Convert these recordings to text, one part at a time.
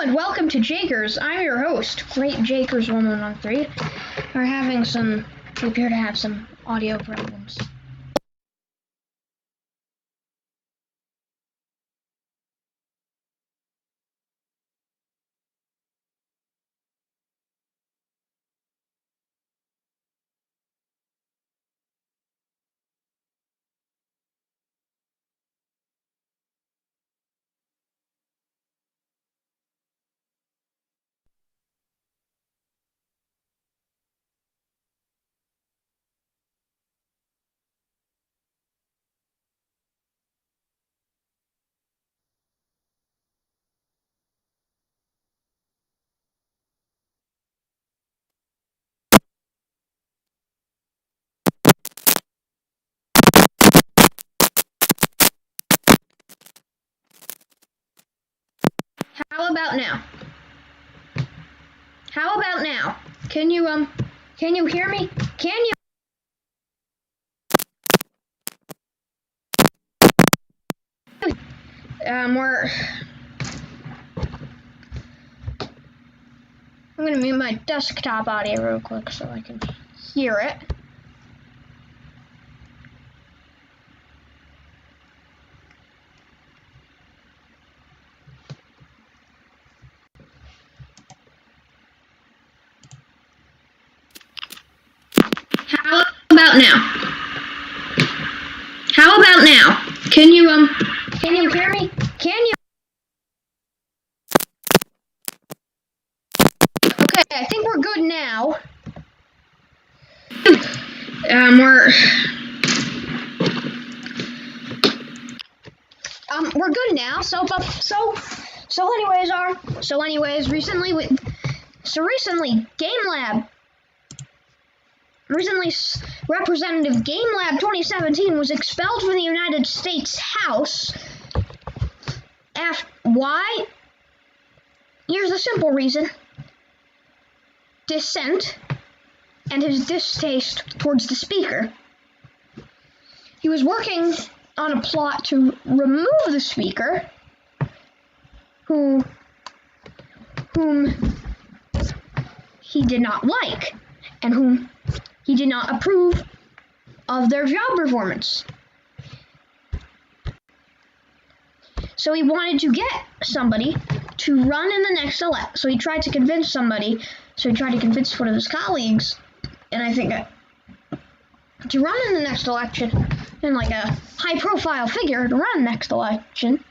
and welcome to Jakerz. I'm your host, Great Jakerz1113. We appear to have some audio problems. How about now? How about now? Can you hear me? Can you? I'm gonna mute my desktop audio real quick so I can hear it. How about now? How about now? Can you hear me? Can you? Okay, I think we're good now. We're good now. Recently, Representative Game Lab 2017 was expelled from the United States House. Why? Here's the simple reason. Dissent and his distaste towards the speaker. He was working on a plot to remove the speaker, whom he did not like, and whom he did not approve of their job performance. So he wanted to get somebody to run in the next election. So he tried to convince one of his colleagues, and I think to run in the next election, and like a high-profile figure to run next election,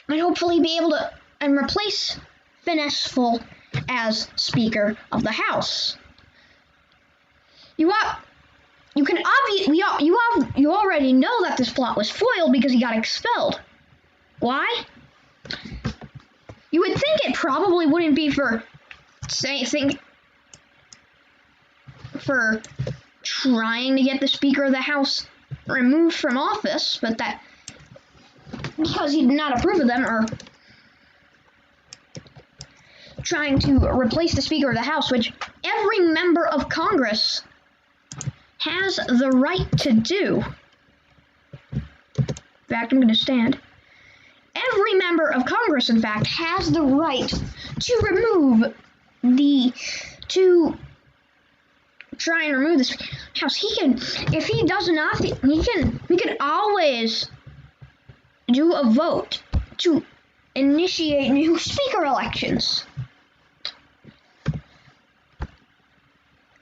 and hopefully be able to replace Finesse Full as Speaker of the House. You already know that this plot was foiled because he got expelled. Why? You would think it probably wouldn't be for trying to get the Speaker of the House removed from office, but that because he did not approve of them, or trying to replace the Speaker of the House, which every member of Congress has the right to do. In fact, I'm going to stand. Every member of Congress, in fact, has the right to try and remove the House. He can, if he does not, we can always do a vote to initiate new speaker elections.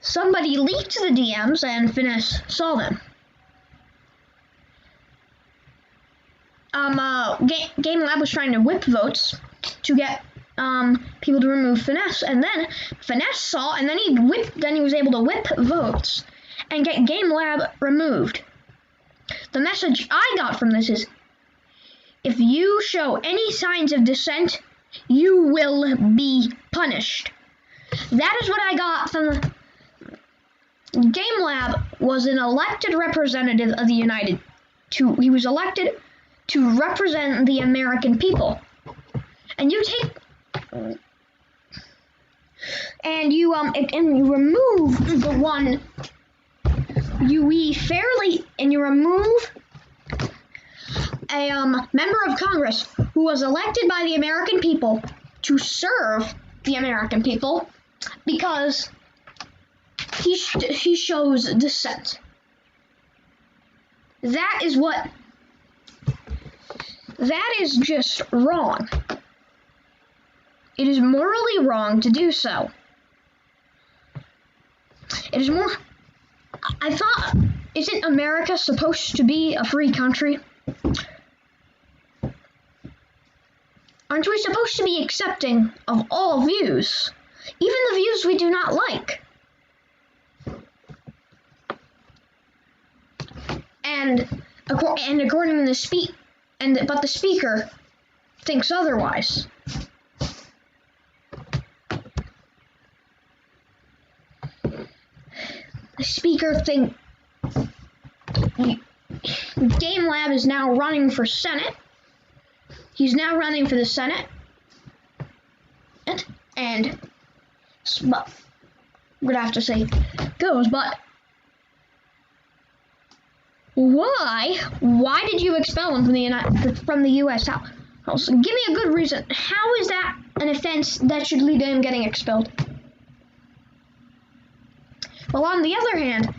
Somebody leaked the DMs and Finesse saw them. Game Lab was trying to whip votes to get people to remove Finesse, and then Finesse saw, and then he was able to whip votes and get Game Lab removed. The message I got from this is, if you show any signs of dissent, you will be punished. That is what I got from the Game Lab. Was an elected representative of the he was elected to represent the American people. And you remove the one you remove a member of Congress who was elected by the American people to serve the American people because he shows dissent. That is just wrong. It is morally wrong to do so. It is more. I thought, isn't America supposed to be a free country? Aren't we supposed to be accepting of all views, even the views we do not like? And according to but the speaker thinks otherwise. The speaker thinks Game Lab is now running for Senate. He's now running for the Senate. And but I'm gonna have to say goes, but why did you expel him from the U.S. House? Give me a good reason. How is that an offense that should lead to him getting expelled? Well, on the other hand,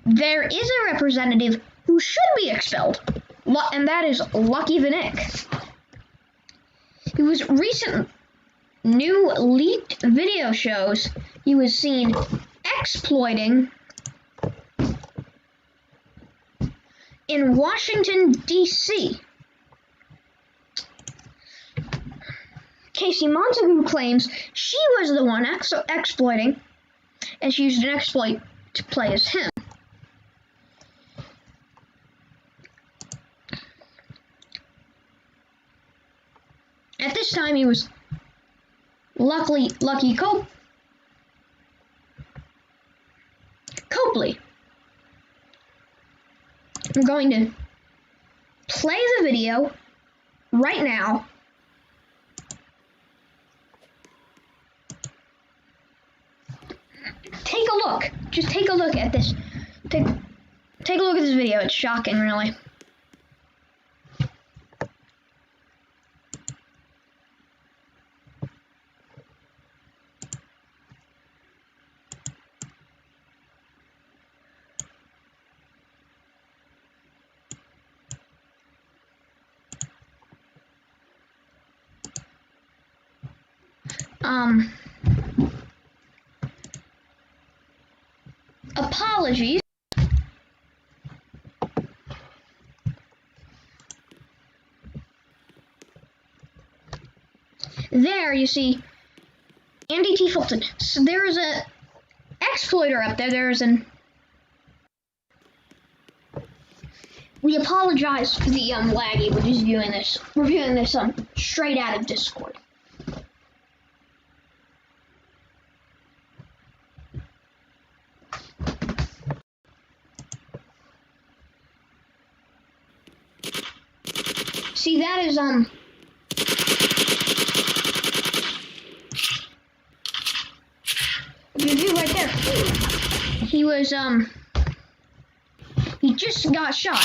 there is a representative who should be expelled, and that is Lucky the Nick. He was recent new leaked video shows he was seen exploiting in Washington, D.C. Casey Montague claims she was the one exploiting, and she used an exploit to play as him. At this time, he was Lucky Copley. I'm going to play the video right now. Take a look. Just take a look at this. Take a look at this video. It's shocking, really. Apologies. There you see Andy T. Fulton. So there is a exploiter up there. There is an. We apologize for the laggy. We're just viewing this. We're viewing this straight out of Discord. See, that is the view right there. He just got shot.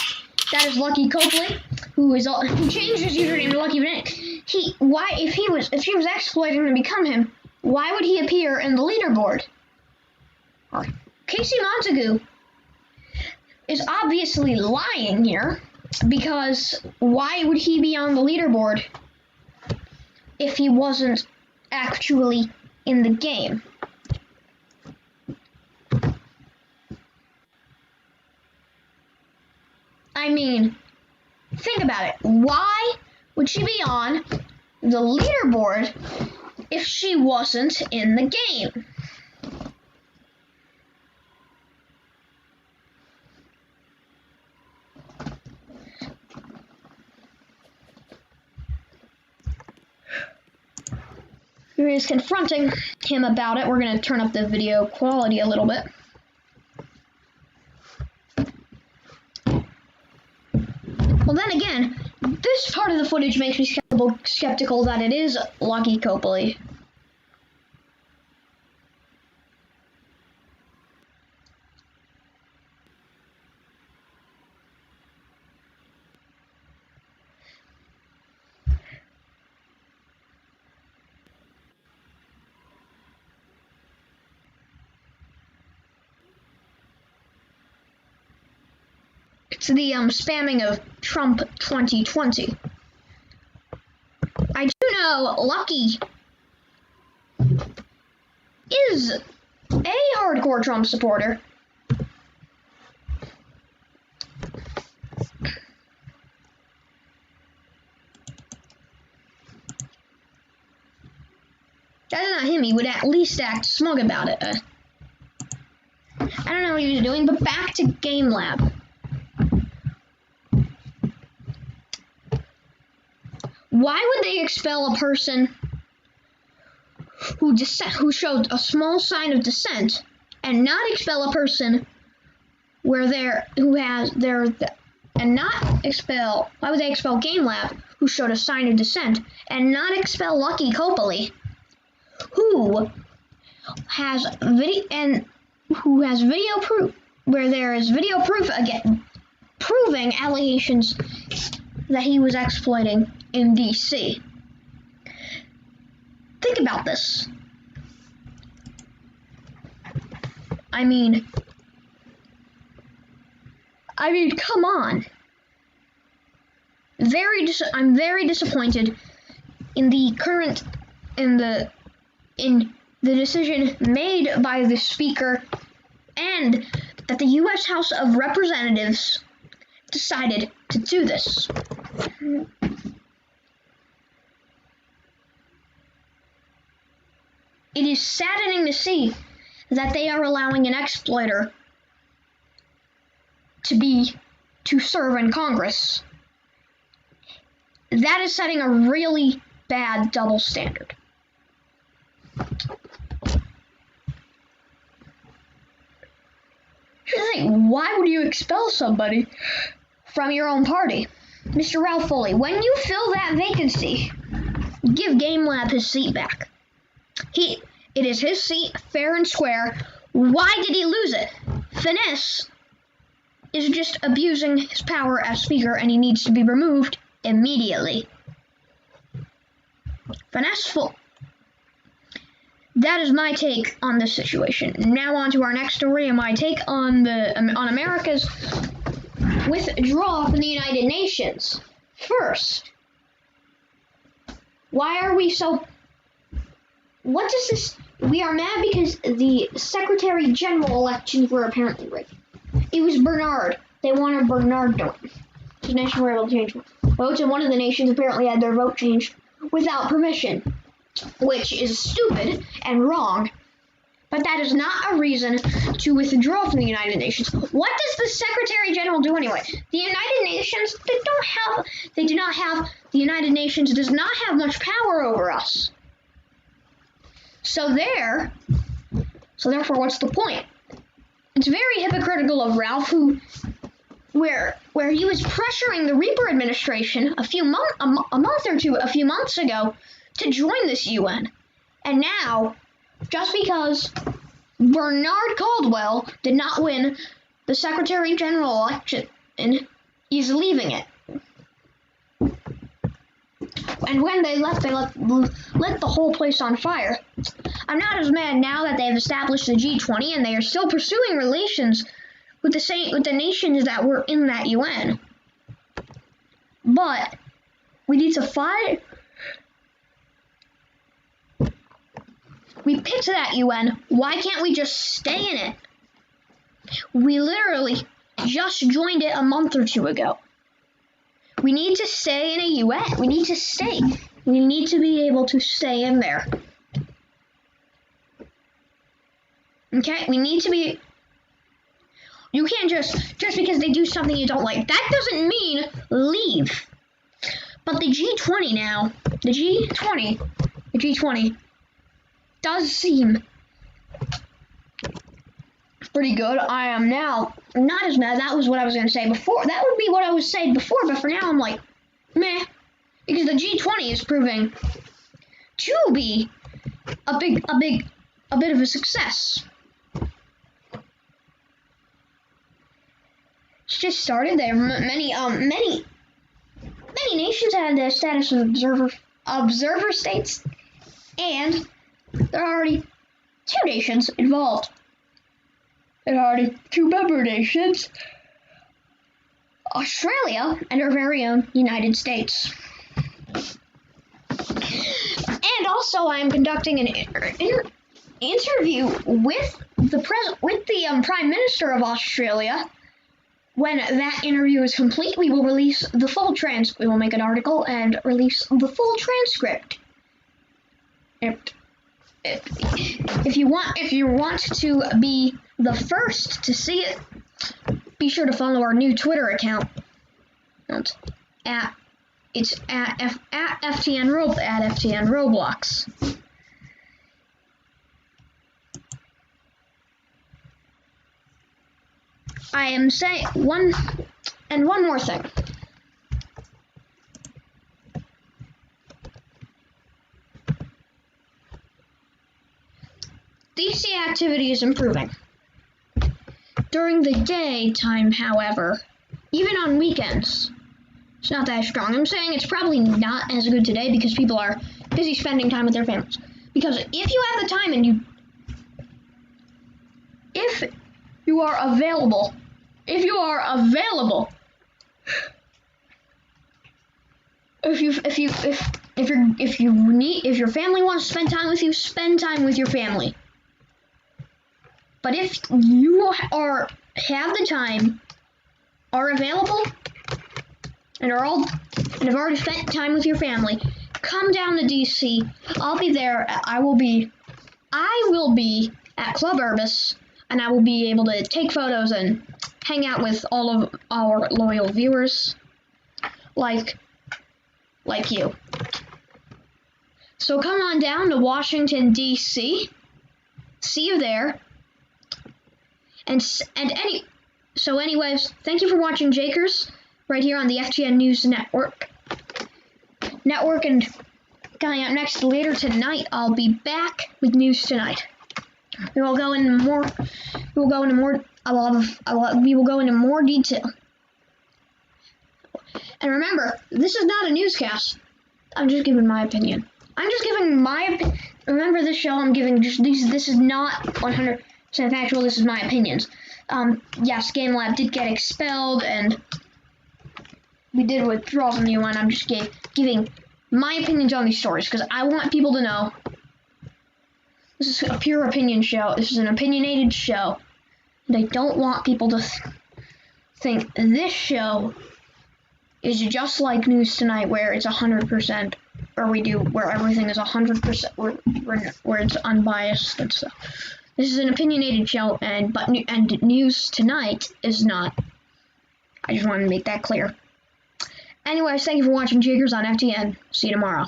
That is Lucky Copley, who changed his username to Lucky Nick. If he was exploiting to become him, why would he appear in the leaderboard? Casey Montague is obviously lying here, because why would he be on the leaderboard if he wasn't actually in the game? I mean, think about it. Why would she be on the leaderboard if she wasn't in the game? He is confronting him about it. We're going to turn up the video quality a little bit. Well, then again, this part of the footage makes me skeptical that it is Lucky Copley. It's the spamming of Trump 2020. I do know Lucky is a hardcore Trump supporter. That's not him. He would at least act smug about it. I don't know what he was doing, but back to Game Lab. Why would they expel a person who showed a small sign of dissent, and not expel a person where why would they expel Game Lab, who showed a sign of dissent, and not expel Lucky Copley, who has video proof, where there is video proof again proving allegations that he was exploiting in DC. Think about this. I mean, come on. I'm very disappointed in the decision made by the Speaker, and that the U.S. House of Representatives decided to do this. It is saddening to see that they are allowing an exploiter to serve in Congress. That is setting a really bad double standard. Here's the thing, why would you expel somebody from your own party? Mr. Ralph Foley, when you fill that vacancy, give Game Lab his seat back. It is his seat, fair and square. Why did he lose it? Finesse is just abusing his power as Speaker, and he needs to be removed immediately. That is my take on this situation. Now on to our next story, and my take on America's withdrawal from the United Nations. First, why are we so... What does this... We are mad because the Secretary General elections were apparently rigged. It was Bernard. They wanted Bernard to win. The nation were able to change votes, and one of the nations apparently had their vote changed without permission, which is stupid and wrong. But that is not a reason to withdraw from the United Nations. What does the Secretary General do anyway? The United Nations, the United Nations does not have much power over us. So therefore, what's the point? It's very hypocritical of Ralph, where he was pressuring the Reaper administration a few months ago to join this UN. And now, just because Bernard Caldwell did not win the Secretary General election, he's leaving it. And when they left, lit the whole place on fire. I'm not as mad now that they've established the G20 and they are still pursuing relations with the nations that were in that UN. But we need to fight. We picked that UN. Why can't we just stay in it? We literally just joined it a month or two ago. We need to stay in a UN. We need to stay. We need to be able to stay in there. Okay? We need to be... You can't just because they do something you don't like. That doesn't mean leave. But the G20 now, the G20 does seem pretty good. I am now not as mad. That was what I was going to say before. That would be what I was saying before, but for now I'm like, meh. Because the G20 is proving to be a bit of a success. It's just started there. Many nations had the status of observer states, and there are already 2 nations involved. There are already 2 member nations. Australia and our very own United States. And also, I am conducting an interview with the Prime Minister of Australia. When that interview is complete, we will release the full transcript. We will make an article and release the full transcript. If you want to be the first to see it, be sure to follow our new Twitter account. At FTN Roblox. I am saying one more thing. DC activity is improving. During the daytime, however, even on weekends, it's not that strong. I'm saying it's probably not as good today because people are busy spending time with their families. Because if you have the time and if your family wants to spend time with you, spend time with your family. But if you have the time, are available, and have already spent time with your family, come down to DC. I'll be there. I will be at Club Urbis, and I will be able to take photos and hang out with all of our loyal viewers, like you. So come on down to Washington, D.C. See you there. Anyways, thank you for watching Jakerz right here on the FTN News Network. And coming up next later tonight, I'll be back with News Tonight. We will go into more detail. And remember, this is not a newscast. I'm just giving my opinion. Remember this show, I'm giving just these. This is not 100% factual. This is my opinions. Yes, Game Lab did get expelled, and we did withdraw from the UN. I'm just giving my opinions on these stories because I want people to know. This is a pure opinion show. This is an opinionated show. And I don't want people to think this show is just like News Tonight, where it's 100%, where everything is 100%, where it's unbiased and stuff. This is an opinionated show, and News Tonight is not. I just wanted to make that clear. Anyways, thank you for watching Jakerz on FTN. See you tomorrow.